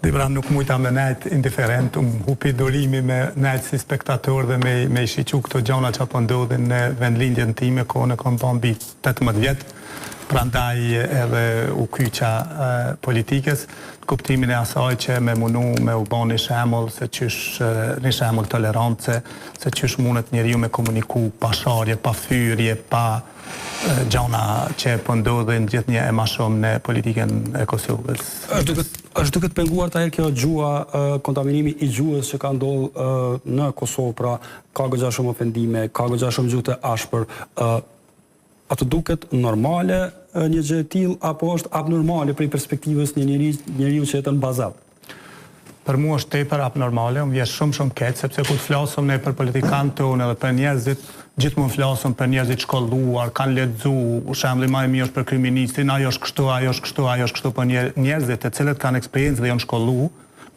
Dibra nuk mujta me nejt indiferent, hupi durimi me nejt si spektator dhe me shiqu këto gjona që po ndodhin në vendlindjen time, kohën e kom pa mbi 18 vjetë, prandaj edhe u kyqa politikës, kuptimin e asaj që me munu me u bon një shemull, se qysh një shemull tolerance, se qysh mundet njeriu me komuniku pa sharje, pa fyrje, pa gjona që po ndodhin gjithë një e ma shumë në politikën e Kosovës. Është duke të penguar të herë kjo gjua, kontaminimi i gjuhës që ka ndodhë në Kosovë, pra ka goxha shumë ofendime, ka goxha shumë gjuhë të ashpër, a të duket normale një gjë e tillë apo është abnormale prej perspektivës një njeriu që jeton bazat? Për mua është tepër abnormale, më vjen shumë keq, sepse kur të flasim ne për politikanët tonë edhe për njerëzit, gjithmonë flasim për njerëzit shkolluar, kanë lexu, shembulli më i mirë është për kriministin, ajo është kështu, ajo është kështu, ajo është kështu, por njerëzit të cilët kanë eksperiencë dhe janë shkollu,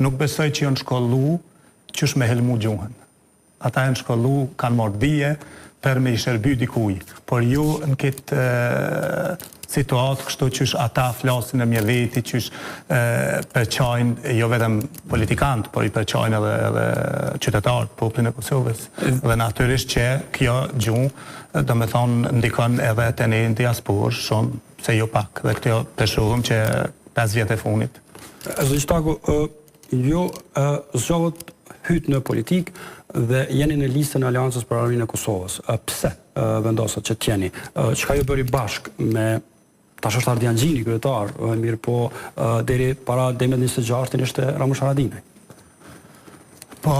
nuk besoj që janë shkollu qysh me helmu gjuhën. Ata janë shkollu, kanë marrë dije për me i shërby dikuj, por ju në këtë situatë kështu qysh ata flasin e mjedheti, qysh përqajnë jo vetëm politikant, por i përqajnë edhe qytetarët, popullin e Kosovës. Dhe natyrisht që kjo gjuhë, do me thonë, ndikon edhe të ne në diasporë shumë, se jo pak, dhe këtë përshuhëm që 5 vjetë e funit. Zëqtaku, jo zgjohet hyt në politikë dhe jeni në listën e Aleancës për Arminë e Kosovës. Pse vendosët që t'jeni? Çka ju bëri bashkë me tash është Ardian Gjini, kryetar, mirë po deri para demet 26 ishte Ramush Haradinaj. Po,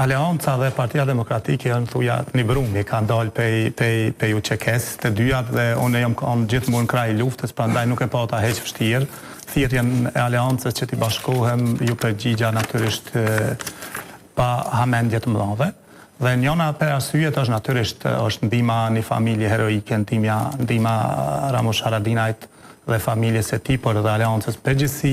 Aleanca dhe Partia Demokratike janë thuja një brumi, kanë dalë pe UÇK-s të dyjat dhe unë jam kanë gjithmonë kraj luftës, prandaj nuk e pata heq vështirë. Thirrjen e Aleancës që t'i bashkohem ju përgjigja natyrisht pa hamendje të mëdha. Dhe njëna për arsyet është natyrisht është ndihma një familje heroike, ndihma Ramush Haradinajt dhe familjes e tij, por edhe Aleancës përgjithësi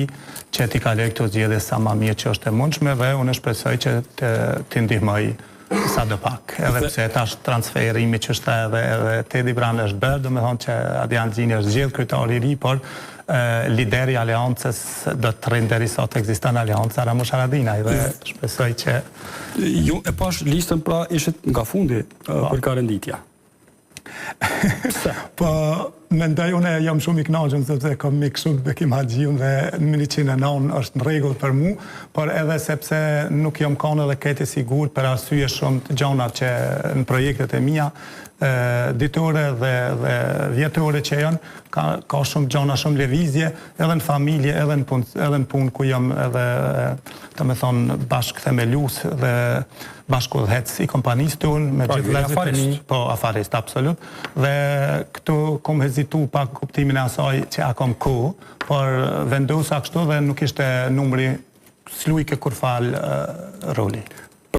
që t'i kaloj këto zgjedhje sa më mirë që është e mundshme dhe unë shpresoj që t'i ndihmoj sa do pak. Edhe pse tash transferimi që është edhe Tedi Bran është bërë, do me thonë që Ardian Gjini është zgjedhur kryetar i ri, por lideri Aleancës do të rrinë derisa të ekziston Aleanca Ramush Haradinaj dhe shpresoj që ju e pash listën pra ishit nga fundi për renditja. Po, mendoj unë jam shumë i kënaqur sepse kam mik shumë Bekim Haxhiun dhe në 109 është në rregull për mua, por edhe sepse nuk jam kanë edhe këtë sigurt për arsye shumë të gjona që në projektet e mia ditore dhe vjetore që janë, ka shumë gjona, shumë lëvizje, edhe në familje, edhe në punë ku jam edhe, të me thonë, bashkë themelus dhe bashkë udhëhec i kompanisë tonë, me gjithë vëllezërit e mi, po afarist, absolut, dhe këtu kom hezitu pak kuptimin e asaj që a kom kohë, por vendosa kështu dhe nuk ishte numri s'lujke kur fal roli.